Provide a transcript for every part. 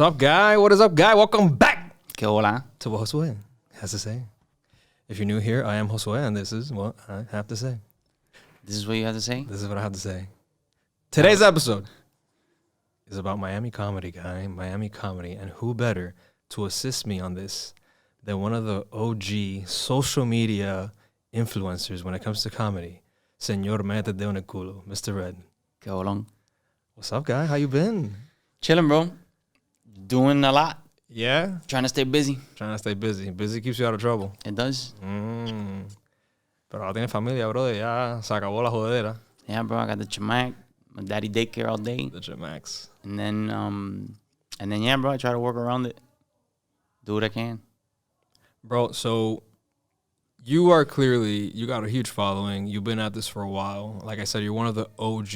What's up, guy? What is up, guy? Welcome back Que hola. to what Josue has to say. If you're new here, I am Josue, and this is what I have to say. This is what you have to say? This is what I have to say. Today's episode is about Miami comedy, guy. Miami comedy. And who better to assist me on this than one of the OG social media influencers when it comes to comedy? Señor Mete de un culo, Mr. Red. Que hola. What's up, guy? How you been? Chilling, bro. Doing a lot. Yeah? Trying to stay busy. Trying to stay busy. Busy keeps you out of trouble. It does. Pero ahora tienes familia, brother. Ya se acabó la jodera. Yeah, bro. I got the chamac. My daddy daycare all day. The Jamax. And then, yeah, bro, I try to work around it. Do what I can. Bro, so you are clearly, you got a huge following. You've been at this for a while. Like I said, you're one of the OG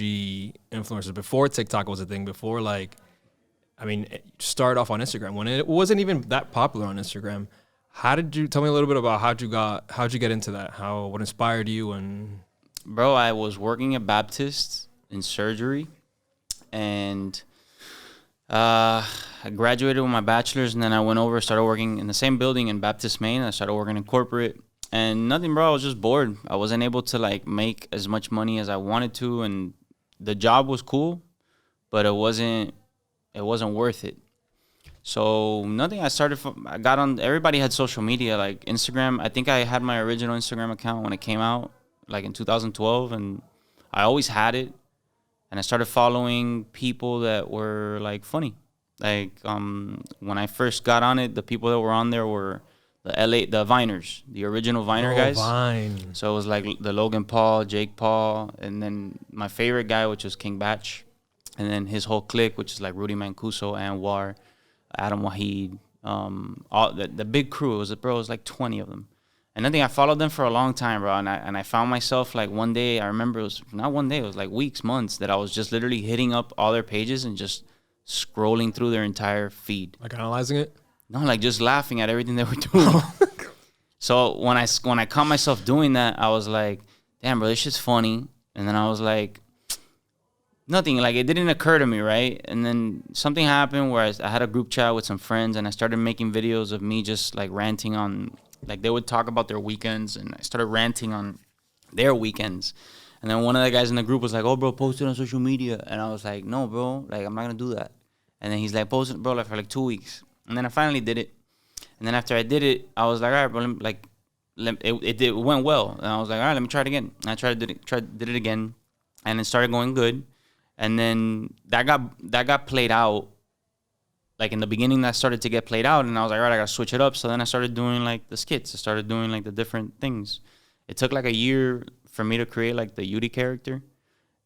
influencers. Before TikTok was a thing, before started off on Instagram when it wasn't even that popular on Instagram. How did you, tell me a little bit about how'd you get into that? What inspired you? And Bro, I was working at Baptist in surgery, and I graduated with my bachelor's, and then I went over, started working in the same building in Baptist, Maine. I started working in corporate, and nothing, bro. I was just bored. I wasn't able to make as much money as I wanted to, and the job was cool, but it wasn't worth it. So nothing. I got on. Everybody had social media, like Instagram. I think I had my original Instagram account when it came out, like in 2012, and I always had it. And I started following people that were like funny. Like when I first got on it, the people that were on there were the Viners, the original Viner guys. Vine. So it was like the Logan Paul, Jake Paul, and then my favorite guy, which was King Batch, and then his whole clique, which is like Rudy Mancuso, Anwar, Adam Wahid, all the big crew. It was like 20 of them. And I think I followed them for a long time, bro. And I found myself like one day, I remember it was not one day, it was like weeks, months, that I was just literally hitting up all their pages and just scrolling through their entire feed. Like analyzing it? No, like just laughing at everything they were doing. So when I caught myself doing that, I was like, damn, bro, this shit's funny. And then I was like, nothing, like it didn't occur to me, right? And then something happened where I had a group chat with some friends, and I started making videos of me just like ranting on, like they would talk about their weekends, and I started ranting on their weekends. And then one of the guys in the group was like, oh, bro, post it on social media. And I was like, no, bro, like I'm not going to do that. And then he's like, post it, bro, like for like 2 weeks. And then I finally did it. And then after I did it, I was like, all right, bro, it went well. And I was like, all right, let me try it again. And I did it again, and it started going good. And then that got played out. Like in the beginning, that started to get played out, and I was like, all right, I gotta switch it up. So then I started doing like the skits. I started doing like the different things. It took like a year for me to create like the Yudi character,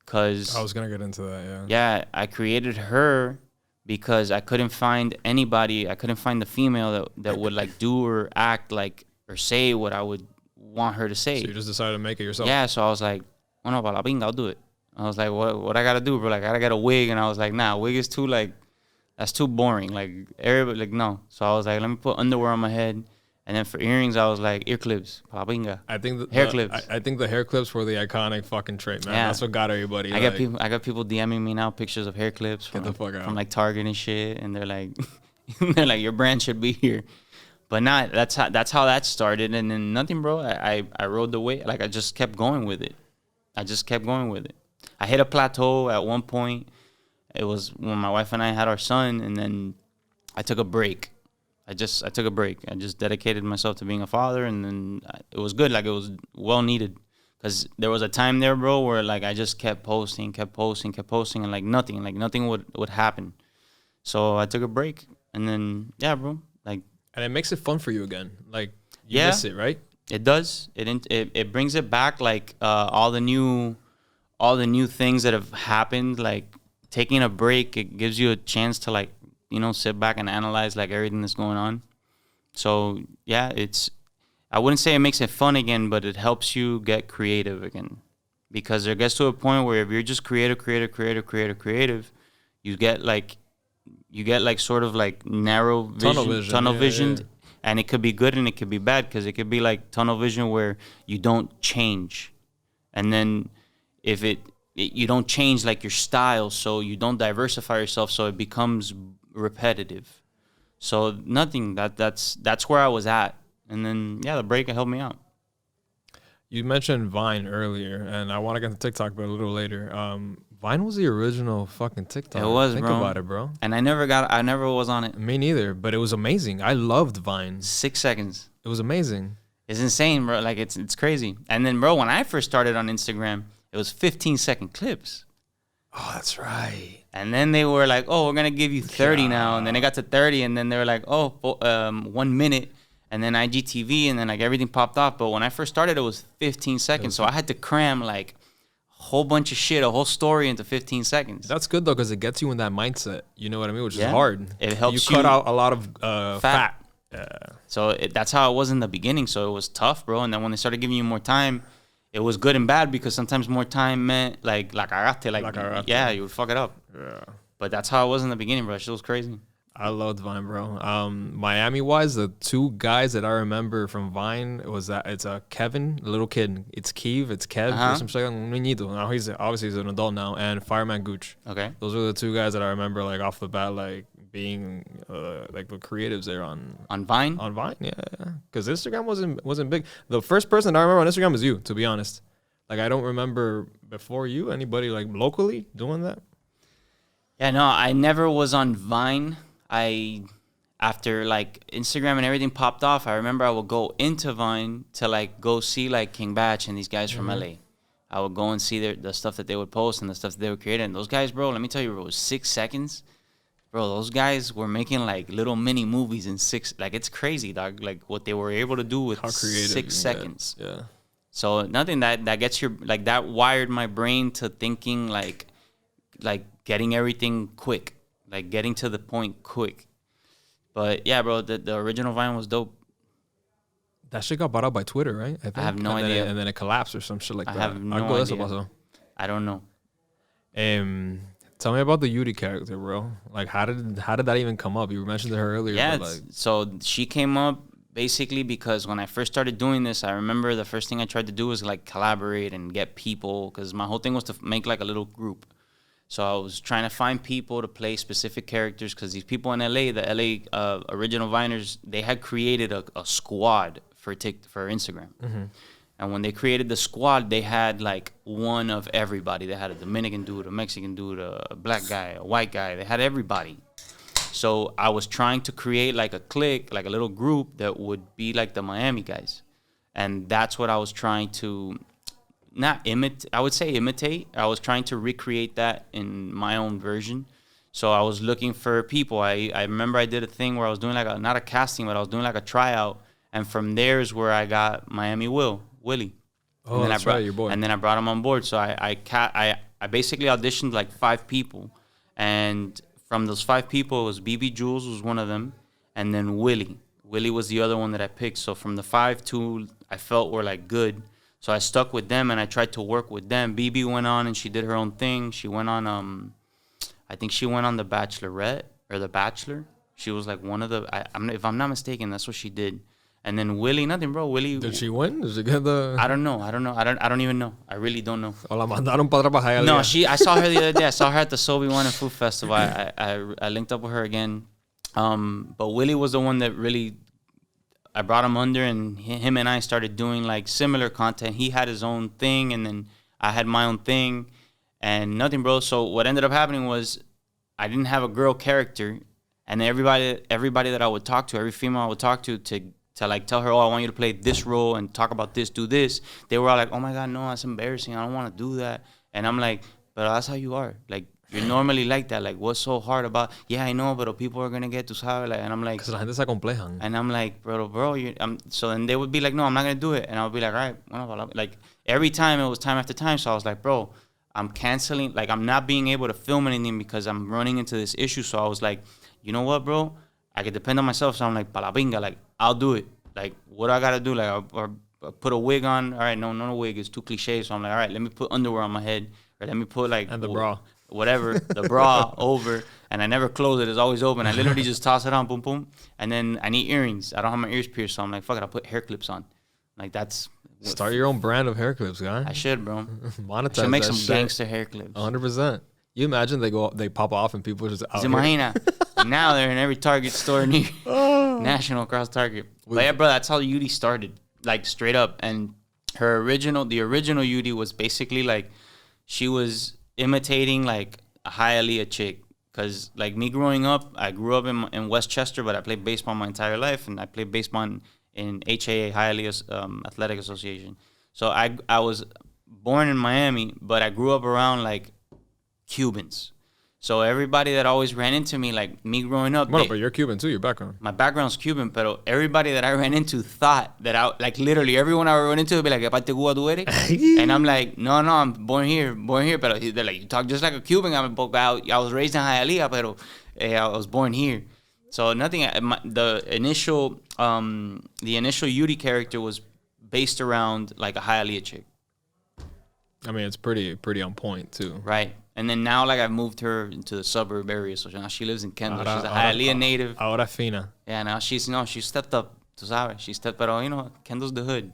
because I was gonna get into that. Yeah. Yeah, I created her because I couldn't find anybody. I couldn't find the female that would like do or act like or say what I would want her to say. So you just decided to make it yourself. Yeah. So I was like, oh no, I'll do it. I was like, what I gotta do, bro? Like I gotta get a wig, and I was like, nah, wig is too like. That's too boring. Like everybody, like no. So I was like, let me put underwear on my head, and then for earrings, I was like ear clips, palabinga. I think hair clips. I think the hair clips were the iconic fucking trait, man. Yeah. That's what got everybody. I got people DMing me now pictures of hair clips from like Target and shit, and they're like, your brand should be here. But not that's how that started, and then nothing, bro. I rode the wave. Like I just kept going with it. I hit a plateau at one point. It was when my wife and I had our son, and then I took a break. I took a break. I just dedicated myself to being a father, and then it was good. Like it was well needed, because there was a time there, bro, where like I just kept posting, and like nothing would happen. So I took a break, and then yeah, bro, like. And it makes it fun for you again. Like you miss it, right? It does. It brings it back, like all the new things that have happened, like. Taking a break, it gives you a chance to like, sit back and analyze like everything that's going on. So yeah, I wouldn't say it makes it fun again, but it helps you get creative again, because there gets to a point where if you're just creative, you get like sort of like narrow vision, tunnel visioned, and it could be good and it could be bad, because it could be like tunnel vision where you don't change, and then if it you don't change like your style, so you don't diversify yourself, so it becomes repetitive. So nothing. That's where I was at, and then the break helped me out. You mentioned Vine earlier, and I want to get to TikTok, but a little later. Vine was the original fucking TikTok. It was, Think bro. about it, bro. And I never was on it. Me neither, but it was amazing. I loved Vine. 6 seconds. It was amazing. It's insane, bro. Like it's crazy. And then, bro, when I first started on Instagram, it was 15-second clips. Oh, that's right. And then they were like, "Oh, we're gonna give you 30 now." And then it got to 30, and then they were like, "Oh, 1 minute." And then IGTV, and then like everything popped off. But when I first started, it was 15 seconds. So I had to cram like a whole bunch of shit, a whole story into 15 seconds. That's good though, because it gets you in that mindset. You know what I mean? Which is hard. It helps you cut out a lot of fat. Yeah. So that's how it was in the beginning. So it was tough, bro. And then when they started giving you more time, it was good and bad, because sometimes more time meant like cagate, yeah, you would fuck it up. Yeah. But that's how it was in the beginning, bro. Shit was crazy. I loved Vine, bro. Miami wise, the two guys that I remember from Vine was that it's Kevin, a little kid. It's Kev, it's Kev, or some shit. Un niñito. Now he's an adult now, and Fireman Gooch. Okay. Those are the two guys that I remember like off the bat, like being like the creatives there on Vine. On Vine, yeah. Because Instagram wasn't big. The first person I remember on Instagram is you, to be honest. Like I don't remember before you anybody like locally doing that. Yeah, no, I never was on Vine. After like Instagram and everything popped off, I remember I would go into Vine to like go see like King Batch and these guys from LA. I would go and see the stuff that they would post and the stuff that they would create. And those guys, bro, let me tell you, bro, it was 6 seconds. Bro, those guys were making like little mini movies in like it's crazy, dog. Like what they were able to do with 6 seconds. Yeah. So nothing that gets your like that wired my brain to thinking like getting everything quick. Like getting to the point quick. But yeah, bro, the original Vine was dope. That shit got bought out by Twitter, right? I think. I have no idea. And then it collapsed or some shit like that. I have no idea. I don't know. Tell me about the Yuri character, bro. Like, how did that even come up? You mentioned her earlier. Yeah, like, so she came up basically because when I first started doing this, I remember the first thing I tried to do was like collaborate and get people, because my whole thing was to make like a little group. So I was trying to find people to play specific characters, because these people in LA, the LA original Viners, they had created a squad for Instagram. Mm-hmm. And when they created the squad, they had like one of everybody. They had a Dominican dude, a Mexican dude, a black guy, a white guy. They had everybody. So I was trying to create like a clique, like a little group that would be like the Miami guys. And that's what I was trying to... not imitate, I would say imitate. I was trying to recreate that in my own version. So I was looking for people. I remember I did a thing where I was doing like not a casting, but I was doing like a tryout. And from there is where I got Miami Willie. Oh, that's right, your boy. And then I brought him on board. So I basically auditioned like 5 people. And from those 5 people, it was BB Jules was one of them. And then Willie. Willie was the other one that I picked. So from the 5, 2 I felt were like good. So I stuck with them and I tried to work with them. BB went on and she did her own thing. She went on, I think she went on The Bachelorette or The Bachelor. She was like one of the, if I'm not mistaken, that's what she did. And then Willie, nothing, bro. Willie. Did she win? Did she get the? I don't know. I don't even know. I really don't know. O la mandaron para trabajar. No, I saw her the other day. I saw her at the Sobe One and Food Festival. I linked up with her again. But Willie was the one that really. I brought him under, and him and I started doing like similar content. He had his own thing, and then I had my own thing, and nothing, bro. So what ended up happening was I didn't have a girl character, and everybody that I would talk to, every female I would talk to like tell her, oh, I want you to play this role and talk about this, do this. They were all like, oh my God, no, that's embarrassing. I don't want to do that. And I'm like, but that's how you are. Like, you're normally like that. Like, what's so hard about? Yeah, I know, but people are gonna get to saber. Like, and I'm like, because la gente se acomplejan. And I'm like, bro. So then they would be like, no, I'm not gonna do it. And I'll be like, all right, well, like every time it was time after time. So I was like, bro, I'm canceling. Like, I'm not being able to film anything because I'm running into this issue. So I was like, you know what, bro? I can depend on myself. So I'm like, palabinga, like I'll do it. Like, what I gotta do? Like, or put a wig on. All right, no wig. It's too cliche. So I'm like, all right, let me put underwear on my head, or let me put like and the bra. Whatever, the bra over, and I never close it. It's always open. I literally just toss it on, boom, boom. And then I need earrings. I don't have my ears pierced, so I'm like, fuck it, I'll put hair clips on. Like, that's Start your own brand of hair clips, guy. I should, bro. Monetize Should make that some shit. gangster hair clips. 100%. You imagine they pop off and people just out Se here. imagina. Now they're in every Target store near national across Target. But yeah, bro, that's how Yudi started, like straight up. And the original Yudi was basically like she was imitating like a Hialeah chick. Cause like me growing up, I grew up in Westchester, but I played baseball my entire life, and I played baseball in HAA, Hialeah Athletic Association. So I was born in Miami, but I grew up around like Cubans. So everybody that always ran into me, like me growing up. Well, but you're Cuban too, your background. My background's Cuban, but everybody that I ran into thought that I, like literally everyone I ran into would be like, ¿Qué parte de Cuba tú eres? And I'm like, no, I'm born here. But they're like, you talk just like a Cuban. I was raised in Hialeah, but I was born here. So nothing, the initial Yudi character was based around like a Hialeah chick. I mean, it's pretty on point too. Right. And then now, like, I've moved her into the suburb area, so now she lives in Kendall. She's a Hialeah native. Ahora fina. Yeah, now she stepped up. Tú sabes, pero Kendall's the hood,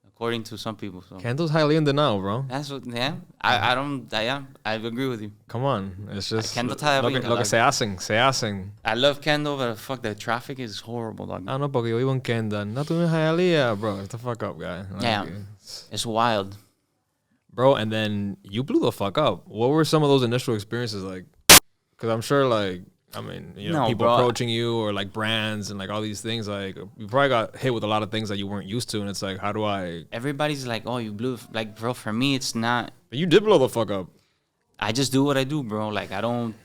according to some people. So. Kendall's highly in denial, bro. That's what. Yeah, I agree with you. Come on, it's just Kendall lo que se hacen. I love Kendall, but fuck, the traffic is horrible, dog. Ah, no, porque yo vivo en Kendall. No, tú en Hialeah, bro. Get the fuck up, guy. Like, yeah, it's wild. Bro, and then you blew the fuck up. What were some of those initial experiences like? Because I'm sure, like, I mean, people approaching you or like brands and like all these things. Like, you probably got hit with a lot of things that you weren't used to, and it's like, how do I? Everybody's like, oh, you blew. Like, bro, for me, it's not. But you did blow the fuck up. I just do what I do, bro. Like, I don't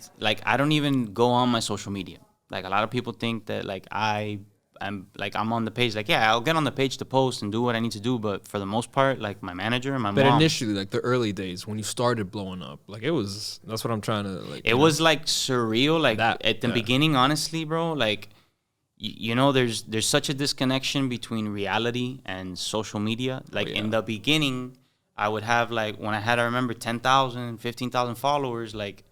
even go on my social media. Like, a lot of people think that like I'm on the page. Like, yeah, I'll get on the page to post and do what I need to do. But for the most part, like my manager and my mom. But initially, like the early days when you started blowing up, like that's what I'm trying to like. It was like surreal. Like at the beginning, honestly, bro, like, there's such a disconnection between reality and social media. Like in the beginning, I would have like, when I remember 10,000, 15,000 followers, like,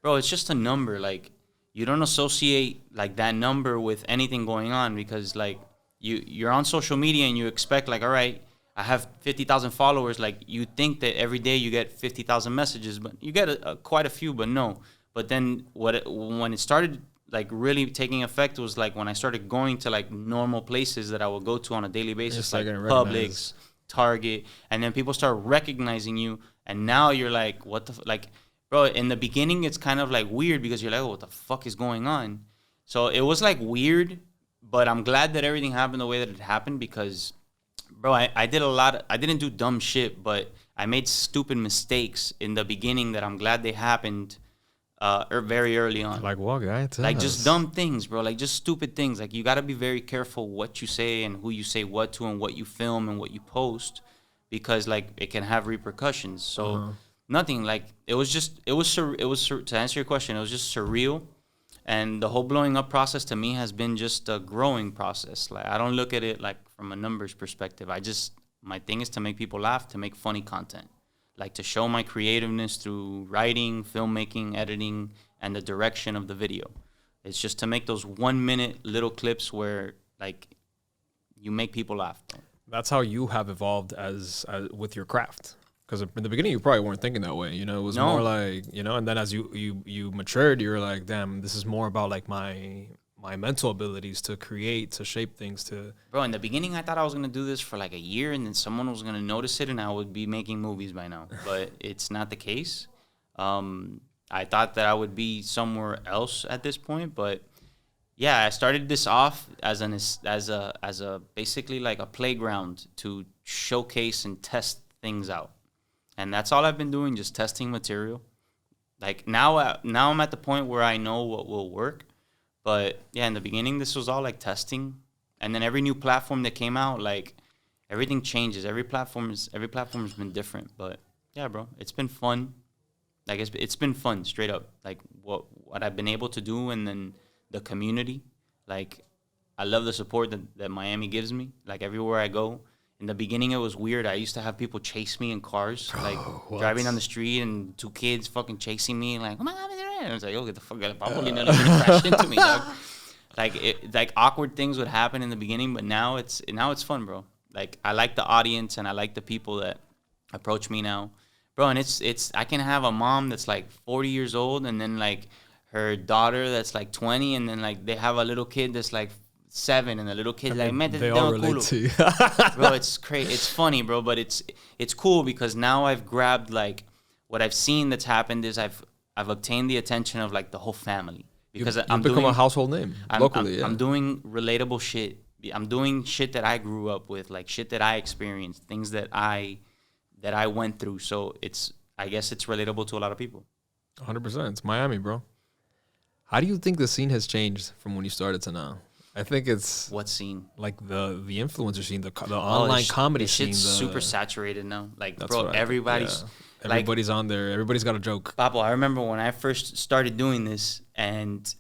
bro, it's just a number. Like, you don't associate like that number with anything going on, because like you're on social media and you expect like, all right, I have 50,000 followers. Like, you think that every day you get 50,000 messages, but you get quite a few, but no. But then when it started like really taking effect was like when I started going to like normal places that I would go to on a daily basis, like Publix, Target, and then people start recognizing you, and now you're like, what the like. Bro, in the beginning, it's kind of like weird because you're like, oh, what the fuck is going on? So it was like weird, but I'm glad that everything happened the way that it happened because, bro, I did I didn't do dumb shit, but I made stupid mistakes in the beginning that I'm glad they happened very early on. Like what, guy? Like just dumb things, bro. Like just stupid things. Like you got to be very careful what you say and who you say what to and what you film and what you post, because like it can have repercussions. So nothing. Like it was to answer your question, it was just surreal. And the whole blowing up process to me has been just a growing process. Like I don't look at it like from a numbers perspective. My thing is to make people laugh, to make funny content. Like to show my creativeness through writing, filmmaking, editing, and the direction of the video. It's just to make those 1 minute little clips where like you make people laugh. That's how you have evolved as with your craft. Because in the beginning, you probably weren't thinking that way. It was more like, and then as you matured, you're like, damn, this is more about like my mental abilities to create, to shape things, to... Bro, in the beginning, I thought I was going to do this for like a year and then someone was going to notice it and I would be making movies by now. But it's not the case. I thought that I would be somewhere else at this point. But yeah, I started this off as a basically like a playground to showcase and test things out. And that's all I've been doing, just testing material. Like now I'm at the point where I know what will work. But yeah, in the beginning, this was all like testing. And then every new platform that came out, like everything changes. Every platform has been different. But yeah, bro, it's been fun. Like it's been fun, straight up. Like what I've been able to do, and then the community. Like I love the support that Miami gives me. Like everywhere I go. In the beginning, it was weird. I used to have people chase me in cars, like driving down the street, and two kids fucking chasing me, like, oh my God, and I was like, yo, get the fuck out of here. Crashed into me, dog. Like awkward things would happen in the beginning, but now it's fun, bro. Like, I like the audience and I like the people that approach me now, bro. And it's I can have a mom that's like 40 years old, and then like her daughter that's like 20, and then like they have a little kid that's like 7, and the little kid like, they all relate to you. bro. It's crazy. It's funny, bro, but it's cool because now I've grabbed like what I've seen that's happened is I've obtained the attention of like the whole family because You've become a household name locally. I'm doing relatable shit. I'm doing shit that I grew up with, like shit that I experienced, things that I went through. So I guess it's relatable to a lot of people. 100%. It's Miami, bro. How do you think the scene has changed from when you started to now? I think it's what scene? Like the influencer scene, the online comedy scene. Shit's super saturated now. Like, bro, everybody's on there. Everybody's got a joke. Papo, I remember when I first started doing this, and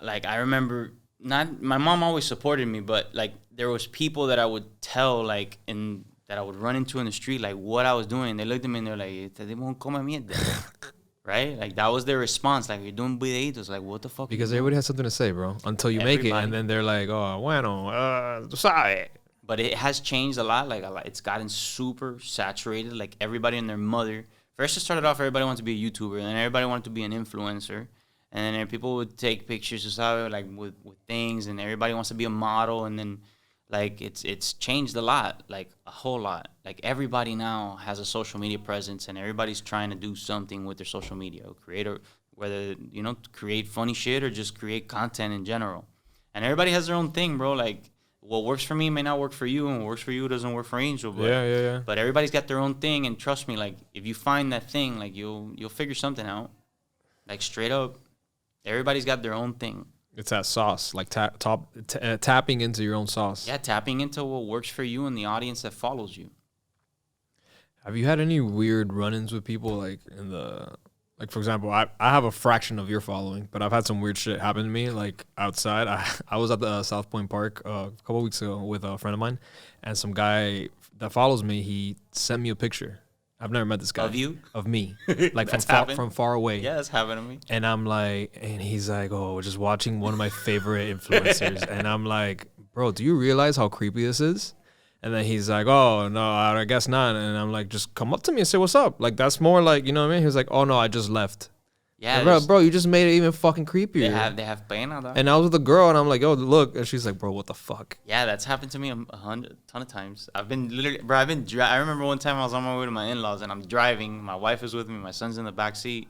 like I remember my mom always supported me, but like there was people that I would tell like that I would run into in the street like what I was doing. They looked at me and they're like, "Te won't come mierda." Right? Like, that was their response. Like, you're doing videitos. Like, what the fuck? Because everybody has something to say, bro. Until you make it, and then they're like, oh, bueno, sabe. But it has changed a lot. Like, it's gotten super saturated. Like, everybody and their mother. First, it started off, everybody wanted to be a YouTuber. And then everybody wanted to be an influencer. And then people would take pictures, sabe, like, with things. And everybody wants to be a model. And then, like, it's changed a lot. Like, a whole lot. Like, everybody now has a social media presence, and everybody's trying to do something with their social media. Whether, create funny shit or just create content in general. And everybody has their own thing, bro. Like, what works for me may not work for you, and what works for you doesn't work for Angel. But, yeah. But everybody's got their own thing, and trust me, like, if you find that thing, like, you'll figure something out. Like, straight up, everybody's got their own thing. It's that sauce, like tapping into your own sauce. Yeah, tapping into what works for you and the audience that follows you. Have you had any weird run-ins with people, like for example, I have a fraction of your following, but I've had some weird shit happen to me, like outside. I was at the South Point Park a couple weeks ago with a friend of mine, and some guy that follows me, he sent me a picture. I've never met this guy. Of you? Of me. Like from far away. Yeah, that's happened to me. And I'm like, and he's like, oh, we're just watching one of my favorite influencers. And I'm like, bro, do you realize how creepy this is? And then he's like, oh, no, I guess not. And I'm like, just come up to me and say, what's up? Like, that's more like, you know what I mean? He was like, oh, no, I just left. Yeah. Like, bro, you just made it even fucking creepier. They have pena, though. And I was with a girl, and I'm like, oh, look. And she's like, bro, what the fuck? Yeah, that's happened to me a ton of times. I remember one time I was on my way to my in-laws, and I'm driving. My wife is with me. My son's in the back seat.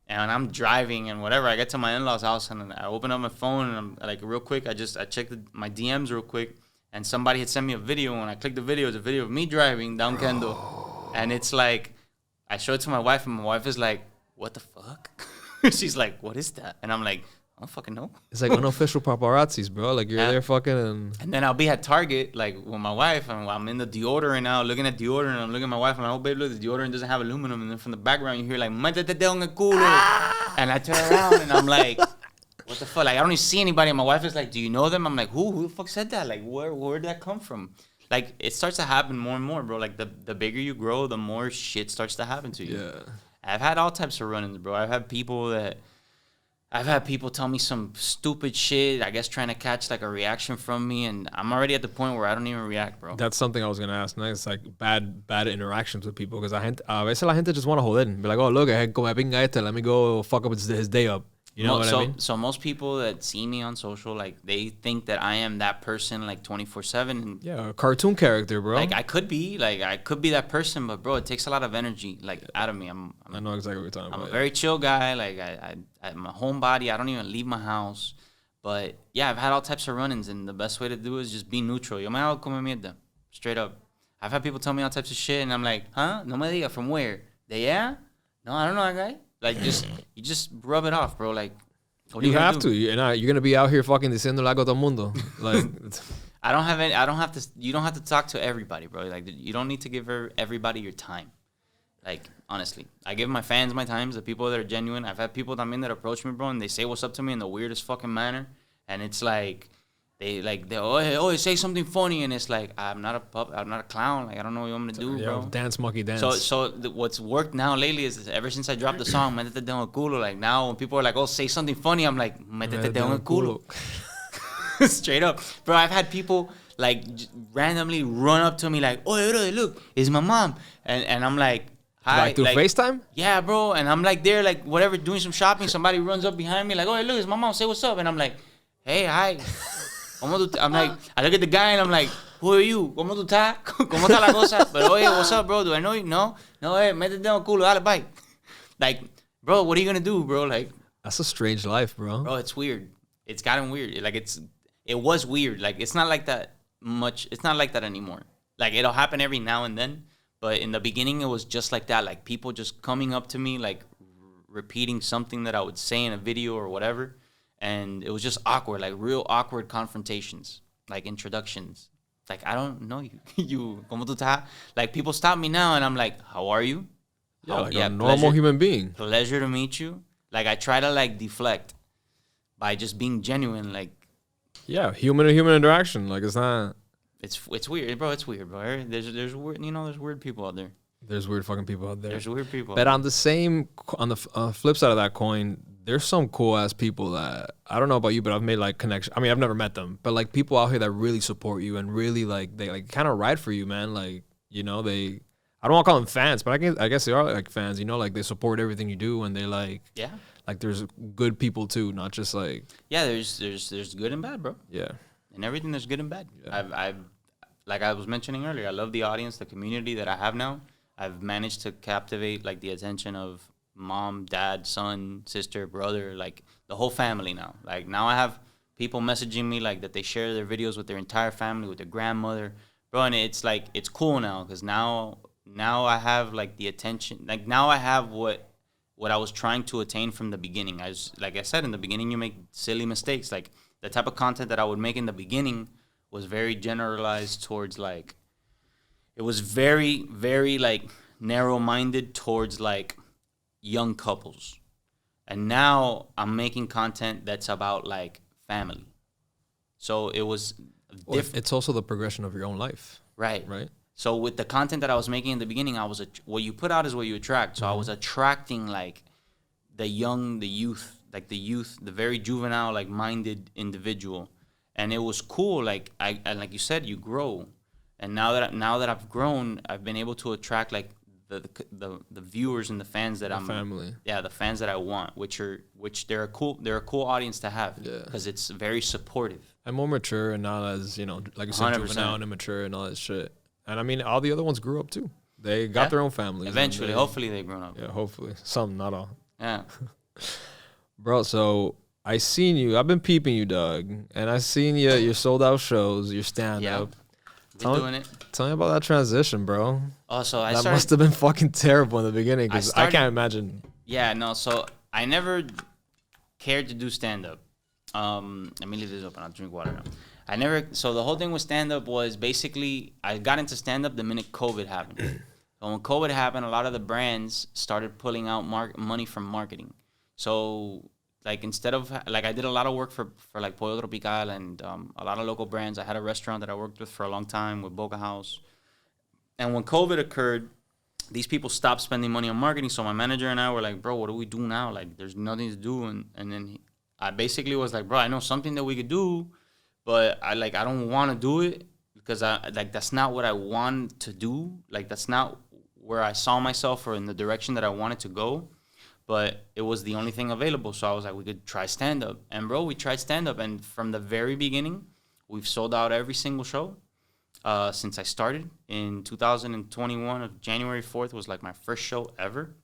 And I'm driving, and whatever. I get to my in-laws' house, and I open up my phone, and I'm like, real quick, I checked my DMs real quick. And somebody had sent me a video, and when I clicked the video, it's a video of me driving down Kendall. And it's like, I show it to my wife, and my wife is like, what the fuck? She's like, what is that? And I'm like, I don't fucking know. It's like unofficial paparazzis, bro. Like, you're there fucking and then I'll be at Target, like, with my wife, and I'm in the deodorant now, looking at deodorant, and I'm looking at my wife, and I'm like, oh, babe, look, the deodorant doesn't have aluminum. And then from the background, you hear, like, métete dedo en el culo. And I turn around, and I'm like, what the fuck? Like, I don't even see anybody. And my wife is like, do you know them? I'm like, who the fuck said that? Like, where did that come from? Like, it starts to happen more and more, bro. Like, the bigger you grow, the more shit starts to happen to you. Yeah. I've had all types of run-ins, bro. I've had people tell me some stupid shit, I guess trying to catch, like, a reaction from me, and I'm already at the point where I don't even react, bro. That's something I was going to ask next, like, bad interactions with people, because a veces la gente just want to joder. Be like, oh, look, como pinga este, let me go fuck up his day up. You know what I mean? So most people that see me on social, like, they think that I am that person, like, 24/7. Yeah, a cartoon character, bro. Like, I could be that person, but, bro, it takes a lot of energy, like, out of me. I know exactly what you're talking about. I'm a very chill guy. Like, I'm a homebody. I don't even leave my house. But, yeah, I've had all types of run-ins, and the best way to do it is just be neutral. Yo me hago como mierda. Straight up. I've had people tell me all types of shit, and I'm like, huh? No me diga, from where? De allá? No, I don't know that guy. Like, you just rub it off, bro. Like, you have to. You're gonna be out here fucking diciendo algo a todo mundo. Like, you don't have to talk to everybody, bro. Like, you don't need to give everybody your time. Like, honestly, I give my fans my time, the people that are genuine. I've had people that approach me, bro, and they say what's up to me in the weirdest fucking manner, and it's like, they oh, say something funny, and it's like, I'm not a clown. Like, I don't know what you want me to do, bro. Dance, monkey dance. So what's worked now lately is ever since I dropped the song, Métete dedo en el culo, like, now when people are like, oh, say something funny, I'm like, Métete dedo en el culo. Straight up. Bro, I've had people, randomly run up to me like, "Oh, look, it's my mom," and I'm like, "Hi." Like through FaceTime? Yeah, bro. And I'm like there, like whatever, doing some shopping. Somebody runs up behind me like, "Oh, look, it's my mom. Say what's up." And I'm like, "Hey, hi." I'm like, I look at the guy and I'm like, "Who are you? ¿Cómo tú estás? ¿Cómo está la cosa?" But oye, what's up, bro? Do I know you? No, métete en el culo, dale, bye. Like, bro, what are you gonna do, bro? Like, that's a strange life, bro. Bro, it's weird. It's gotten weird. Like it was weird. Like it's not like that much. It's not like that anymore. Like it'll happen every now and then. But in the beginning, it was just like that. Like people just coming up to me, like repeating something that I would say in a video or whatever, and it was just awkward. Like real awkward confrontations, like introductions. Like I don't know you. ¿Cómo tú estás? Like people stop me now, and I'm like, "How are you?" Yeah, like a normal human being. Pleasure to meet you. Like I try to like deflect by just being genuine. Like, yeah, human to human interaction. Like it's not. It's weird, bro. It's weird, bro. There's weird, there's weird people out there. There's weird fucking people out there. There's weird people. But on the flip side of that coin, there's some cool ass people that I don't know about you, but I've made like connection. I mean, I've never met them, but like people out here that really support you and really like they like kind of ride for you, man. Like they. I don't want to call them fans, but I guess they are like fans. Like they support everything you do, and they like. Yeah. Like there's good people too, not just like. Yeah, there's good and bad, bro. Yeah. And everything there's good and bad. Yeah. I've like I was mentioning earlier, I love the audience, the community that I have now. I've managed to captivate like the attention of mom, dad, son, sister, brother, like the whole family now. Like now I have people messaging me like that they share their videos with their entire family, with their grandmother, bro. And it's like it's cool now because now I have like the attention. Like now I have what I was trying to attain from the beginning. Like I said in the beginning, you make silly mistakes. Like the type of content that I would make in the beginning was very generalized towards like, it was very, very like narrow-minded towards like young couples. And now I'm making content that's about like family. So it was different. It's also the progression of your own life. Right. Right. So with the content that I was making in the beginning, what you put out is what you attract. So I was attracting like the youth, the very juvenile, like minded individual, and it was cool. Like and like you said, you grow, and now that I've grown, I've been able to attract like the viewers and the fans that family. Yeah, the fans that I want, which they're a cool audience to have. Yeah. Because it's very supportive and more mature and not as like you said, 100%. juvenile and immature and all that shit. And I mean, all the other ones grew up too. They got their own families. Eventually, hopefully they've grown up. Yeah, hopefully. Some, not all. Yeah. Bro, so I seen you. I've been peeping you, Doug. And I seen your sold out shows, your stand up. Been doing it. Tell me about that transition, bro. Oh, so that must have been fucking terrible in the beginning because I can't imagine. Yeah, no. So I never cared to do stand up. Let me leave this open. I'll drink water now. So the whole thing with stand-up was basically, I got into stand-up the minute COVID happened. So when COVID happened, a lot of the brands started pulling out money from marketing. So like instead of, like I did a lot of work for like Pollo Tropical and a lot of local brands. I had a restaurant that I worked with for a long time with Boca House. And when COVID occurred, these people stopped spending money on marketing. So my manager and I were like, bro, what do we do now? Like there's nothing to do. And then I basically was like, bro, I know something that we could do. But I don't want to do it because that's not what I want to do. Like that's not where I saw myself or in the direction that I wanted to go. But it was the only thing available. So I was like, we could try stand up. And bro, we tried stand up. And from the very beginning, we've sold out every single show since I started in 2021 of January 4th was like my first show ever.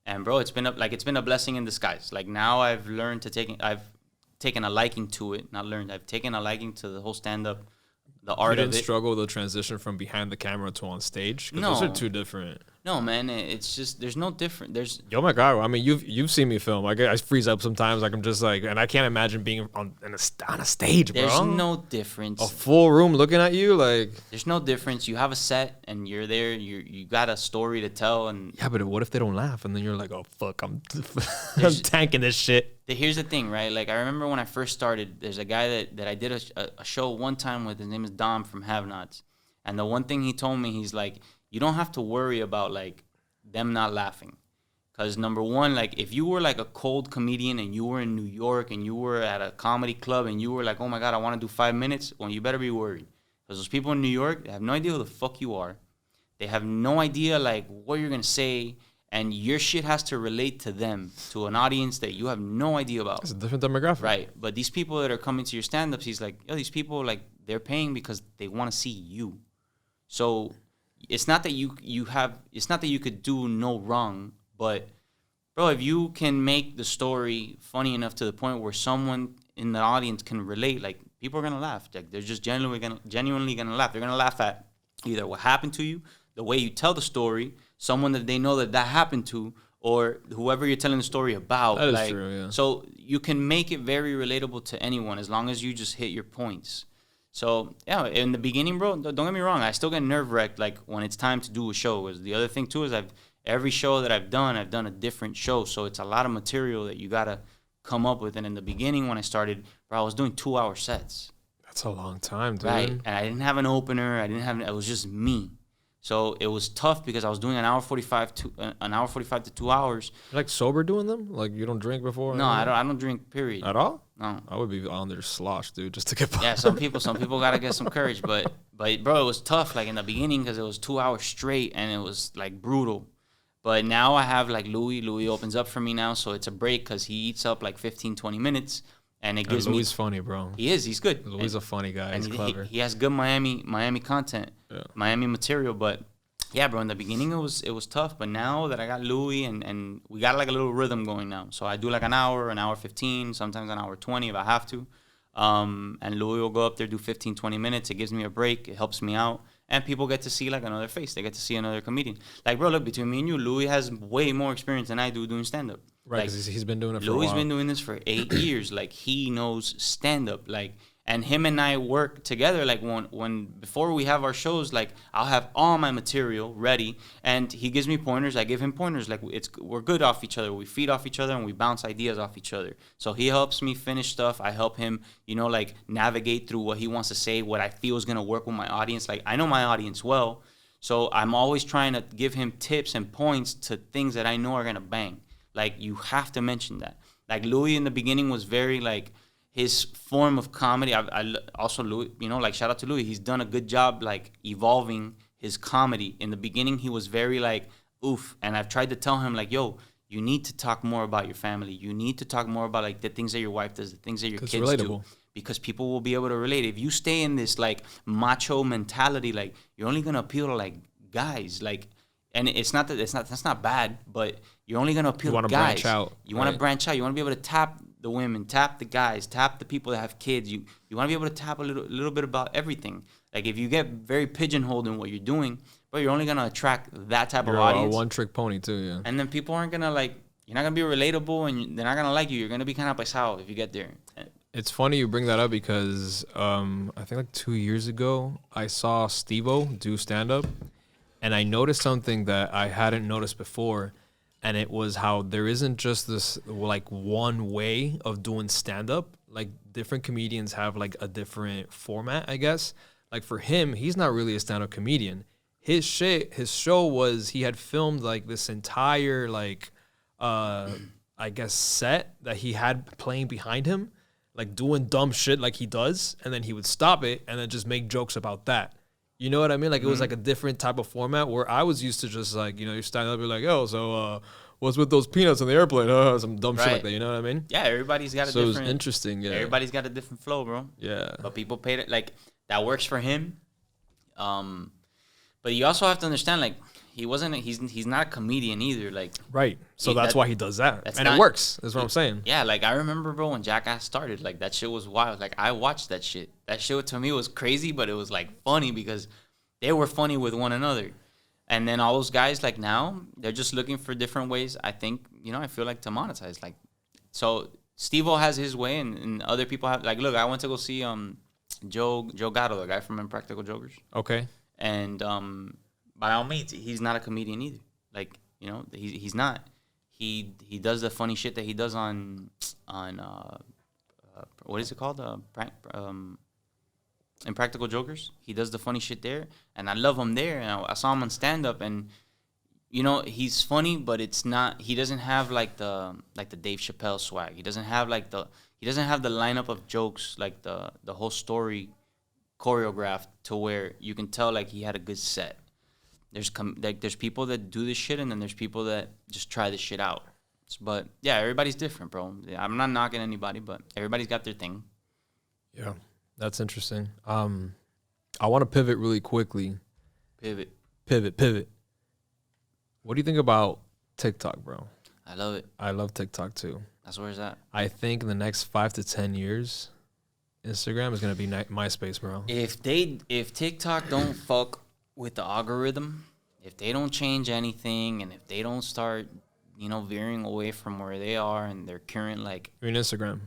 And bro, it's been a blessing in disguise. Like now I've taken a liking to it. I've taken a liking to the whole stand-up, the art of it. You didn't struggle with the transition from behind the camera to on stage? No. Those are two different. No, man. It's just, there's no different. Oh my God. I mean, you've seen me film. Like, I freeze up sometimes. Like, I'm just like, and I can't imagine being on a stage, bro. There's no difference. A full room looking at you, like. There's no difference. You have a set and you're there. You got a story to tell. And yeah, but what if they don't laugh? And then you're like, oh, fuck, I'm tanking this shit. Here's the thing, right? Like, I remember when I first started, there's a guy that I did a show one time with. His name is Dom from Have Nots. And the one thing he told me, he's like, you don't have to worry about, like, them not laughing. Because, number one, like, if you were, like, a cold comedian and you were in New York and you were at a comedy club and you were like, oh, my God, I want to do 5 minutes, well, you better be worried. Because those people in New York, they have no idea who the fuck you are. They have no idea like what you're gonna say, and your shit has to relate to them, to an audience that you have no idea about. It's a different demographic. Right. But these people that are coming to your stand-ups, he's like, yo, these people, like, they're paying because they want to see you. So it's not that it's not that you could do no wrong, but bro, if you can make the story funny enough to the point where someone in the audience can relate, like, people are gonna laugh. Like, they're just genuinely gonna laugh. They're gonna laugh at either what happened to you, the way you tell the story, someone that they know that happened to, or whoever you're telling the story about. That is like, true, yeah. So you can make it very relatable to anyone as long as you just hit your points. So, yeah, in the beginning, bro, don't get me wrong, I still get nerve-wracked, like, when it's time to do a show. Because the other thing, too, is every show that I've done a different show. So it's a lot of material that you got to come up with. And in the beginning, when I started, bro, I was doing 2-hour sets. That's a long time, dude. Right. And I didn't have an opener. It was just me. So it was tough because I was doing an hour 45 to 2 hours. You're like sober doing them? Like you don't drink before? No, I don't drink, period. At all? No. I would be on there slosh, dude, just to get by. Yeah, some people gotta get some courage, but bro, it was tough like in the beginning because it was 2 hours straight and it was like brutal. But now I have like Louis. Louis opens up for me now, so it's a break because he eats up like 15, 20 minutes. And it gives Louis funny, bro. He's good. Louis is a funny guy. He's clever. He has good Miami content, Miami material. But yeah, bro, in the beginning it was tough. But now that I got Louis and we got like a little rhythm going now. So I do like an hour 15, sometimes an hour 20 if I have to. And Louis will go up there, do 15, 20 minutes. It gives me a break. It helps me out. And people get to see like another face. They get to see another comedian. Like, bro, look, between me and you, Louis has way more experience than I do doing stand-up. Right, because he's been doing it for Louis a while. been doing this for 8 years. Like, he knows stand-up. Like, and him and I work together. Like, when before we have our shows, like, I'll have all my material ready, and he gives me pointers. I give him pointers. Like, we're good off each other. We feed off each other, and we bounce ideas off each other. So he helps me finish stuff. I help him, like, navigate through what he wants to say, what I feel is going to work with my audience. Like, I know my audience well, so I'm always trying to give him tips and points to things that I know are going to bang. Like, you have to mention that. Like, Louis in the beginning was very, like, his form of comedy. I also, Louis, like, shout out to Louis. He's done a good job, like, evolving his comedy. In the beginning, he was very, like, oof. And I've tried to tell him, like, yo, you need to talk more about your family. You need to talk more about, like, the things that your wife does, the things that your kids do. Because people will be able to relate. If you stay in this, like, macho mentality, like, you're only going to appeal to, like, guys. Like, and it's not that that's not bad, but you're only gonna appeal to guys. Branch out. You want to branch out. You want to be able to tap the women, tap the guys, tap the people that have kids. You want to be able to tap a little bit about everything. Like, if you get very pigeonholed in what you're doing, but you're only gonna attract that type of audience. A one-trick pony too, yeah. And then people aren't gonna like. You're not gonna be relatable, and they're not gonna like you. You're gonna be kind of pesado if you get there. It's funny you bring that up because I think like 2 years ago I saw Steve-O do stand-up. And I noticed something that I hadn't noticed before, and it was how there isn't just this, like, one way of doing stand-up. Like, different comedians have, like, a different format, I guess. Like, for him, he's not really a stand-up comedian. His show was, he had filmed, like, this entire, like, I guess, set that he had playing behind him, like, doing dumb shit like he does, and then he would stop it and then just make jokes about that. You know what I mean? Like, it was like a different type of format where I was used to just like, you're standing up, you're like, oh, so what's with those peanuts on the airplane? Some dumb shit like that. You know what I mean? Yeah, everybody's got a different. So it was interesting. Yeah, everybody's got a different flow, bro. Yeah, but people paid it like that works for him. But you also have to understand, like, he's not a comedian either. Like, right. So that's why he does that, and it works. That's what I'm saying. Yeah, like, I remember, bro, when Jackass started, like, that shit was wild. Like, I watched that shit. That shit to me was crazy, but it was like funny because they were funny with one another. And then all those guys, like, now they're just looking for different ways. I think, I feel like to monetize. Like, so Steve-O has his way, and other people have. Like, look, I went to go see Joe Gatto, the guy from Impractical Jokers. Okay. And by all means, he's not a comedian either. Like, he's not. He does the funny shit that he does on what is it called? Impractical Jokers. He does the funny shit there, and I love him there. And I saw him on stand up, and he's funny, but it's not. He doesn't have like the Dave Chappelle swag. He doesn't have the lineup of jokes, like the whole story choreographed to where you can tell like he had a good set. There's people that do this shit, and then there's people that just try this shit out. But yeah, everybody's different, bro. I'm not knocking anybody, but everybody's got their thing. Yeah, that's interesting. I want to pivot really quickly. Pivot. What do you think about TikTok, bro? I love it. I love TikTok too. That's where it's at. I think in the next 5 to 10 years, Instagram is gonna be MySpace, bro. If TikTok don't fuck with the algorithm, if they don't change anything, and if they don't start, veering away from where they are and their current like. You mean Instagram?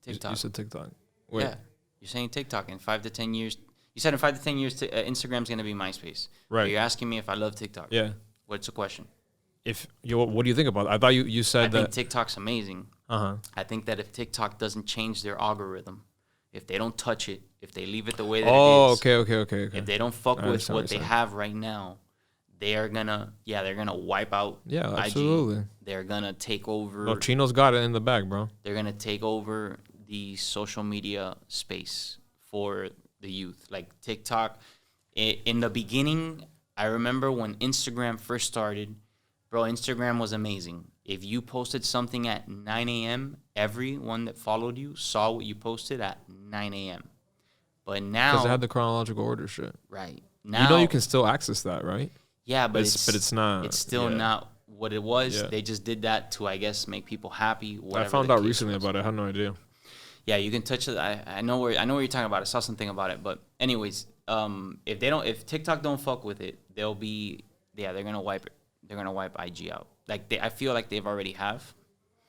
TikTok. You said TikTok. Wait. Yeah, you're saying TikTok in 5 to 10 years. You said in 5 to 10 years, Instagram's gonna be MySpace. Right. But you're asking me if I love TikTok. Yeah. What's the question? What do you think about it? I thought you said that. I think TikTok's amazing. Uh-huh. I think that if TikTok doesn't change their algorithm, if they don't touch it, if they leave it the way that it is. Okay. If they don't fuck with what they have right now, they're gonna wipe out Yeah, absolutely. IG. They're gonna take over. No, Chino's got it in the bag, bro. They're gonna take over the social media space for the youth. Like TikTok, in the beginning, I remember when Instagram first started, bro, Instagram was amazing. If you posted something at 9 a.m., everyone that followed you saw what you posted at 9 a.m. But now... Because they had the chronological order shit. Right. Now, you can still access that, right? Yeah, but it's not... It's still not what it was. Yeah. They just did that to, I guess, make people happy. I found out recently about it. I had no idea. Yeah, you can touch it. I know where you're talking about. I saw something about it. But anyways, if TikTok don't fuck with it, they're gonna wipe it. They're gonna wipe IG out. I feel like they've already have.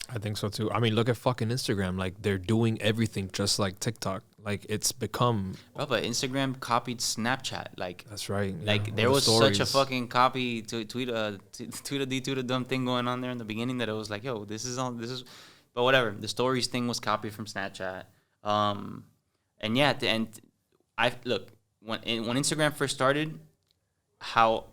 I think so too. I mean, look at fucking Instagram. Like, they're doing everything just like TikTok. Like, it's become. Well, but Instagram copied Snapchat. Like, that's right. Yeah. Like, there was such a fucking copy to tweet a dumb thing going on there in the beginning that it was like, yo, this is. But whatever. The stories thing was copied from Snapchat. And yeah, at the end, when Instagram first started, how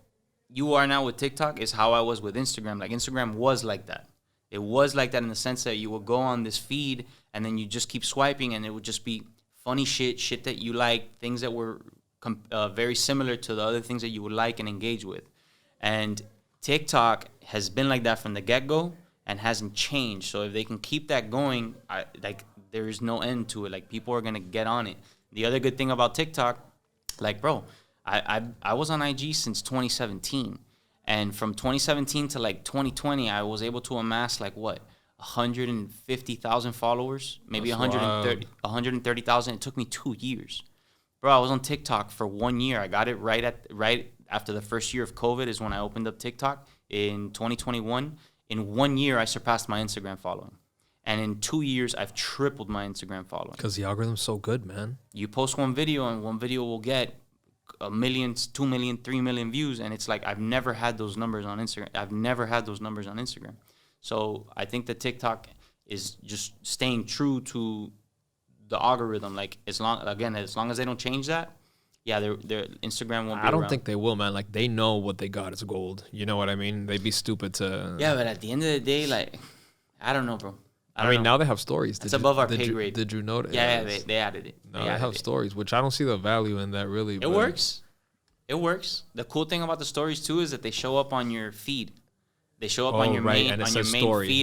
you are now with TikTok is how I was with Instagram. Like, Instagram was like that. It was like that in the sense that you would go on this feed and then you just keep swiping and it would just be funny shit that you like, things that were very similar to the other things that you would like and engage with. And TikTok has been like that from the get-go and hasn't changed. So if they can keep that going, there is no end to it. Like, people are going to get on it. The other good thing about TikTok, like, bro, I was on IG since 2017. And from 2017 to like 2020, I was able to amass 150,000 followers, maybe 130,000. It took me 2 years. Bro, I was on TikTok for 1 year. I got it right after the first year of COVID is when I opened up TikTok in 2021. In 1 year, I surpassed my Instagram following. And in 2 years, I've tripled my Instagram following. Because the algorithm's so good, man. You post one video, and one video will get 1 million, 2 million, 3 million views. And it's like, I've never had those numbers on Instagram. So I think that TikTok is just staying true to the algorithm. Like, as long as they don't change that, yeah, their Instagram won't be I don't around. think they will, man. Like, they know what they got is gold. You know what I mean? They'd be stupid to... Yeah, but at the end of the day, like, I don't know, bro. I mean, now they have stories. It's above our pay grade. Did you notice? Yeah, they added it. Now they have stories, which I don't see the value in that, really. It works. It works. The cool thing about the stories, too, is that they show up on your feed. They show up on your main feed,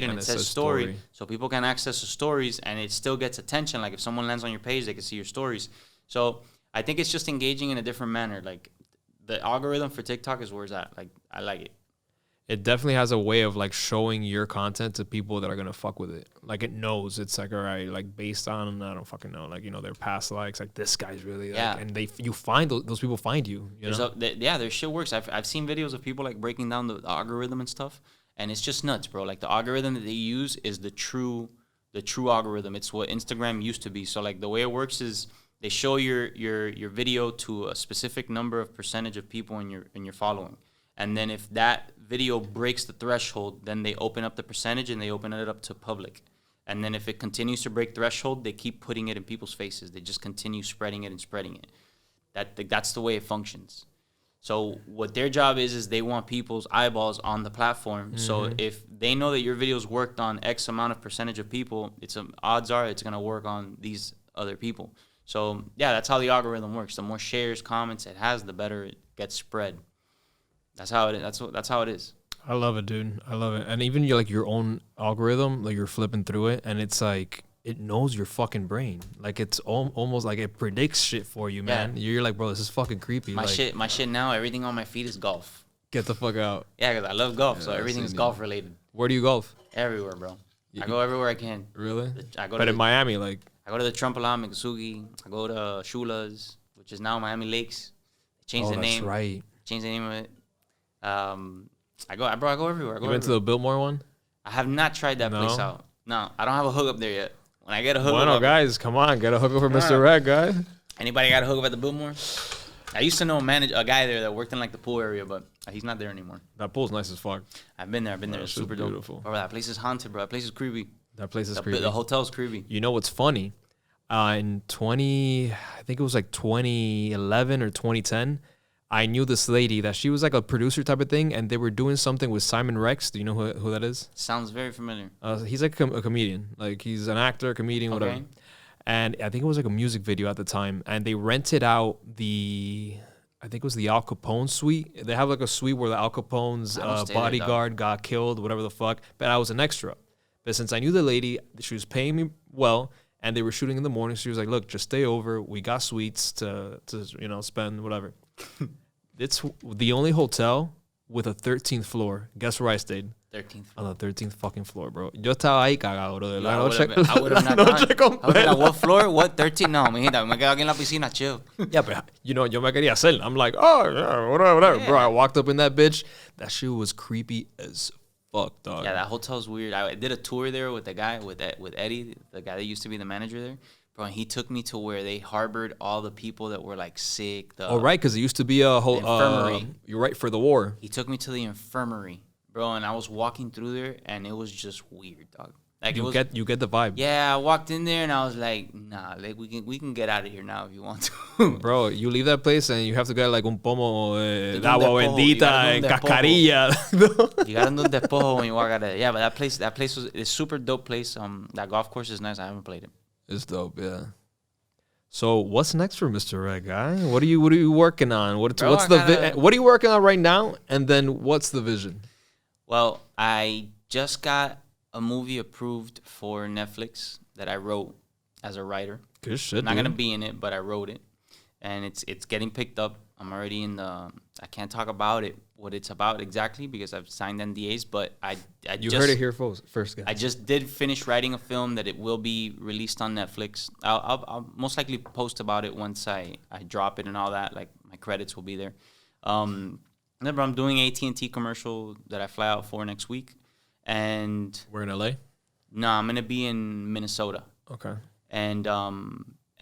and it says story. So people can access the stories, and it still gets attention. Like, if someone lands on your page, they can see your stories. So I think it's just engaging in a different manner. Like, the algorithm for TikTok is where it's at. Like, I like it. It definitely has a way of like showing your content to people that are gonna fuck with it. Like, it knows it's like, all right, like, based on, I don't fucking know, like, their past likes, like, this guy's really like, and you find those people find you. Their shit works. I've seen videos of people like breaking down the algorithm and stuff, and it's just nuts, bro. Like, the algorithm that they use is the true algorithm. It's what Instagram used to be. So like, the way it works is they show your video to a specific number of percentage of people in your following. And then if that video breaks the threshold, then they open up the percentage and they open it up to public. And then if it continues to break threshold, they keep putting it in people's faces. They just continue spreading it. That's the way it functions. So what their job is they want people's eyeballs on the platform. Mm-hmm. So if they know that your video's worked on X amount of percentage of people, odds are it's going to work on these other people. So yeah, that's how the algorithm works. The more shares, comments it has, the better it gets spread. That's how it is. That's how it is. I love it, dude. I love it. And even your own algorithm, like you're flipping through it, and it's like it knows your fucking brain. Like it's almost like it predicts shit for you, man. Yeah. You're like, bro, this is fucking creepy. My shit now. Everything on my feed is golf. Get the fuck out. Yeah, because I love golf, so everything is golf related. Where do you golf? Everywhere, bro. I go everywhere I can. Really? But in Miami, like I go to the Trumpelan, Miccosukee. I go to Shula's, which is now Miami Lakes. Changed the name. That's right. Changed the name of it. I go everywhere. You went to the Biltmore one? I have not tried that place out. No, I don't have a hookup there yet. When I get a hookup, Bueno, guys, come on, get a hookup for Mr. Red, guys. Anybody got a hookup at the Biltmore? I used to know a guy there that worked in like the pool area, but he's not there anymore. That pool's nice as fuck. I've been there. It's super beautiful. dope. Bro, that place is haunted, bro. That place is creepy. That place is creepy. The hotel's creepy. You know what's funny? In I think it was like 2011 or 2010, I knew this lady that she was like a producer type of thing, and they were doing something with Simon Rex. Do you know who that is? Sounds very familiar. He's like a comedian. Like he's an actor, comedian, whatever. Okay. And I think it was like a music video at the time, and they rented out I think it was the Al Capone suite. They have like a suite where the Al Capone's bodyguard got killed, whatever the fuck. But I was an extra. But since I knew the lady, she was paying me well, and they were shooting in the morning. She was like, "Look, just stay over. We got suites to spend whatever." It's the only hotel with a 13th floor. Guess where I stayed? 13th floor. On the 13th fucking floor, bro. Yo estaba ahí cagado, bro. I would have not gone. What floor? What? 13? No, mijita, me quedo aquí en la piscina, chill. Yeah, but yo me quería hacer. I'm like, oh, yeah, whatever. Yeah. Bro, I walked up in that bitch. That shit was creepy as fuck, dog. Yeah, that hotel's weird. I did a tour there with the guy, with Eddie, the guy that used to be the manager there. Bro, and he took me to where they harbored all the people that were like sick. Right, because it used to be a whole infirmary. You're right, for the war. He took me to the infirmary, bro, and I was walking through there, and it was just weird, dog. Like you get the vibe. Yeah, I walked in there and I was like, nah, like we can get out of here now if you want to. Bro, you leave that place and you have to get like un pomo de agua bendita and cascarilla. You gotta do the despojo when you walk out of there. Yeah, but that place was a super dope place. That golf course is nice. I haven't played it. It's dope, yeah. So what's next for Mr. Red Guy? What are you working on? What are you working on right now? And then what's the vision? Well, I just got a movie approved for Netflix that I wrote as a writer. Good shit. I'm not gonna be in it, but I wrote it, and it's getting picked up. I'm already in the. I can't talk about it, what it's about exactly, because I've signed NDAs. But you heard it here first, guys. I just did finish writing a film that it will be released on Netflix. I'll most likely post about it once I drop it and all that. Like my credits will be there. Remember, I'm doing AT&T commercial that I fly out for next week. And we're in LA? No, I'm gonna be in Minnesota. Okay. And